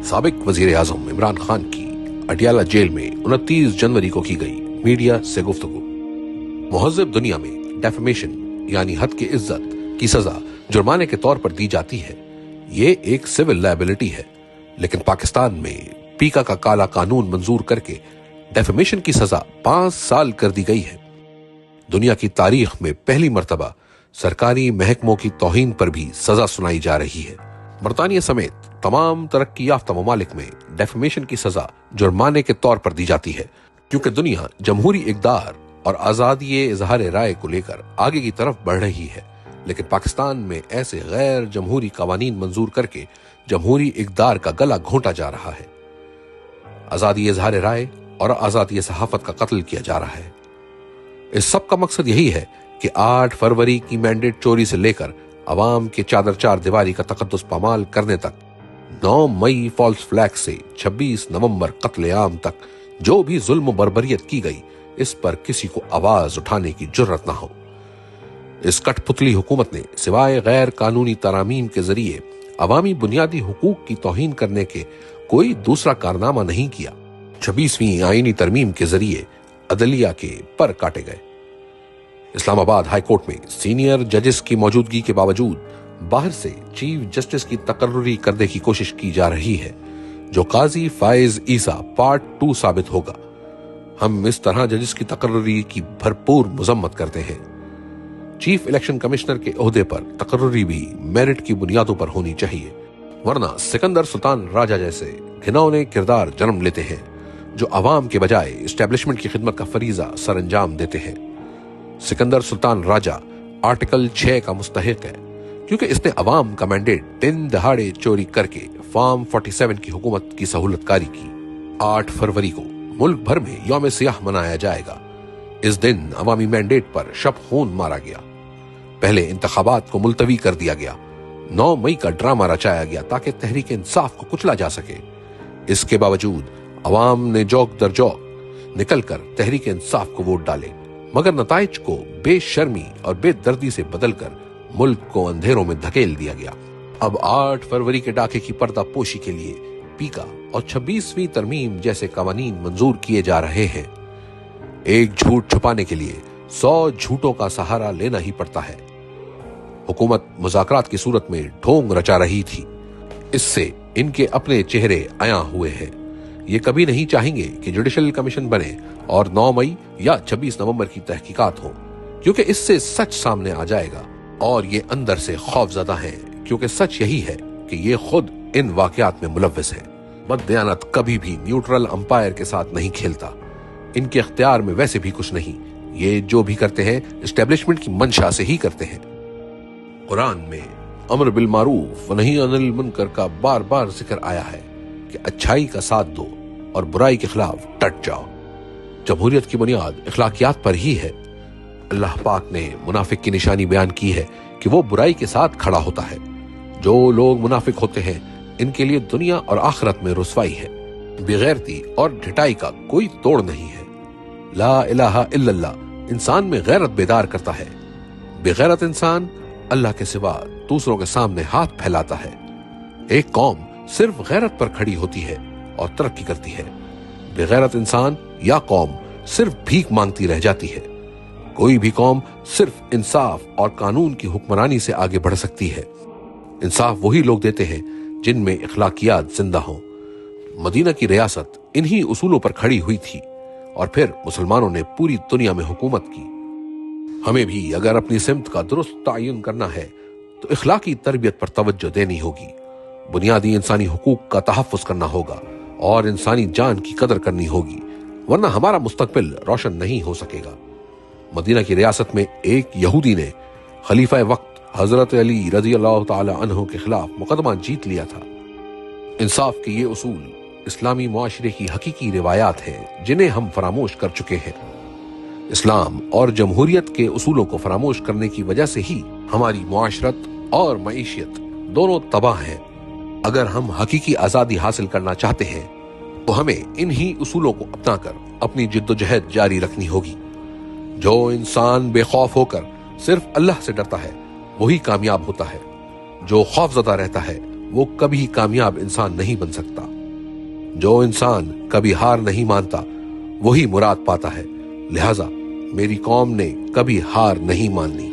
साबिक वजीर आजम इमरान खान की अटियाला जेल में 29 जनवरी को की गई मीडिया से गुफ्तगू। मुहज़्ज़ब दुनिया में डेफेमेशन यानी हद की इज्जत की सजा जुर्माने के तौर पर दी जाती है। ये एक सिविल लायबिलिटी है, लेकिन पाकिस्तान में पीका का काला कानून मंजूर करके डेफेमेशन की सजा 5 साल कर दी गई है। दुनिया की तारीख में पहली मर्तबा सरकारी महकमों की तौहीन पर भी सजा सुनाई जा रही है। बरतानिया समेत तमाम तरक्की याफ्ता ममालिक में डेफेमेशन की सजा जुर्माने के तौर पर दी जाती है, क्योंकि दुनिया जमहूरी इक़दार और आज़ादी इज़हार राय को लेकर आगे की तरफ बढ़ रही है। लेकिन पाकिस्तान में ऐसे गैर जमहूरी कवानीन मंजूर करके जमहूरी इक़दार का गला घोंटा जा रहा है। आज़ादी इज़हार राय और आज़ादी सहाफत का कत्ल किया जा रहा है। इस सब का मकसद यही है कि 8 फरवरी की मैंडेट चोरी से लेकर अवाम के चादर चार दीवारी का तकद्दुस पामाल करने तक, 9 मई फॉल्स फ्लैग से 26 नवंबर कत्लेआम तक जो भी जुल्म बर्बरियत की गई, इस पर किसी को आवाज उठाने की जुर्रत ना हो। इस कठपुतली हुकूमत ने सिवाय गैर कानूनी तरामीम के जरिए अवामी बुनियादी हुकूक की तौहीन करने के कोई दूसरा कारनामा नहीं किया। 26वीं आईनी तरमीम के जरिए अदलिया के पर काटे गए। इस्लामाबाद हाई कोर्ट में सीनियर जजेस की मौजूदगी के बावजूद बाहर से चीफ जस्टिस की तकर्रुरी करने की कोशिश की जा रही है, जो काजी फाइज ईसा पार्ट 2 साबित होगा। हम इस तरह जजेस की तकर्रुरी की भरपूर मुजम्मत करते हैं। चीफ इलेक्शन कमिश्नर के ओहदे पर तकर्रुरी भी मेरिट की बुनियादों पर होनी चाहिए, वरना सिकंदर सुल्तान राजा जैसे घिनौने किरदार जन्म लेते हैं जो अवाम के बजाय एस्टेब्लिशमेंट की खिदमत का फरीजा सर अंजाम देते हैं। सिकंदर सुल्तान राजा आर्टिकल 6 का मुस्तहिक है, क्योंकि इसने अवाम का मैंडेट दिन दहाड़े चोरी करके फॉर्म 47 की हुकूमत की सहूलतकारी की। 8 फरवरी को मुल्क भर में यौम सियाह मनाया जाएगा। इस दिन अवामी मैंडेट पर शब खून मारा गया। पहले इंतखाबात को मुलतवी कर दिया गया। 9 मई का ड्रामा रचाया गया ताकि तहरीक इंसाफ को कुचला जा सके। इसके बावजूद अवाम ने जौक दर जौक निकलकर तहरीक इंसाफ को वोट डाले, मगर नताइज को बेशर्मी और बेदर्दी से बदलकर मुल्क को अंधेरों में धकेल दिया गया। अब 8 फरवरी के डाके की पर्दा पोशी के लिए पीका और 26वीं तरमीम जैसे कवानीन मंजूर किए जा रहे हैं। एक झूठ छुपाने के लिए 100 झूठों का सहारा लेना ही पड़ता है। हुकूमत मुज़ाकरात की सूरत में ढोंग रचा रही थी। इससे इनके अपने चेहरे आया हुए हैं। ये कभी नहीं चाहेंगे कि जुडिशल कमीशन बने और 9 मई या 26 नवंबर की तहकीकात हो, क्योंकि इससे सच सामने आ जाएगा। और ये अंदर से खौफजदा हैं, क्योंकि सच यही है कि ये खुद इन वाकयात में मुलव्विस हैं। बददियानत कभी भी न्यूट्रल अंपायर के साथ नहीं खेलता। इनके इख्तियार में वैसे भी कुछ नहीं। ये जो भी करते हैं एस्टेब्लिशमेंट की मंशा से ही करते हैं। कुरान में अमर बिल मारूफ व नही अनिल मुनकर का बार बार जिक्र आया है कि अच्छाई का साथ दो और बुराई के खिलाफ डट जाओ। जमहूरियत की बुनियाद इखलाकियात पर ही है। अल्लाह पाक ने मुनाफिक की निशानी बयान की है कि वो बुराई के साथ खड़ा होता है। जो लोग मुनाफिक होते हैं, इनके लिए दुनिया और आखिरत में रुसवाई है। बेगैरती और ढिठाई का कोई तोड़ नहीं है। ला इलाहा इल्लल्लाह इंसान में गैरत बेदार करता है। बेगैरत इंसान अल्लाह के सिवा दूसरों के सामने हाथ फैलाता है। एक कौम सिर्फ गैरत पर खड़ी होती है और तरक्की करती है। बेगैरत इंसान या कौम सिर्फ भीख मांगती रह जाती है। कोई भी कौम सिर्फ इंसाफ और कानून की हुक्मरानी से आगे बढ़ सकती है। इंसाफ वही लोग देते हैं जिनमें इखलाकियात जिंदा हों। मदीना की रियासत इन्हीं उसूलों पर खड़ी हुई थी और फिर मुसलमानों ने पूरी दुनिया में हुकूमत की। हमें भी अगर अपनी सिमत का दुरुस्त तायुन करना है तो इखलाकी तरबियत पर तवज्जो देनी होगी। बुनियादी इंसानी हुकूक का तहफ़्फ़ुज़ करना होगा और इंसानी जान की कदर करनी होगी, वरना हमारा मुस्तकबिल रोशन नहीं हो सकेगा। मदीना की रियासत में एक यहूदी ने खलीफा वक्त हजरत अली रज़ी अल्लाह ताला अन्हु के खिलाफ मुकदमा जीत लिया था। इंसाफ के ये उसूल इस्लामी मुआशरे की हकीकी रिवायात हैं जिन्हें हम फरामोश कर चुके हैं। इस्लाम और जमहूरियत के उसूलों को फरामोश करने की वजह से ही हमारी मुआशरत और मईशियत दोनों तबाह हैं। अगर हम हकीकी आजादी हासिल करना चाहते हैं तो हमें इन्हीं उसूलों को अपनाकर अपनी जिद्दोजहद जारी रखनी होगी। जो इंसान बेखौफ होकर सिर्फ अल्लाह से डरता है वही कामयाब होता है। जो खौफजदा रहता है वो कभी कामयाब इंसान नहीं बन सकता। जो इंसान कभी हार नहीं मानता वही मुराद पाता है, लिहाजा मेरी कौम ने कभी हार नहीं माननी।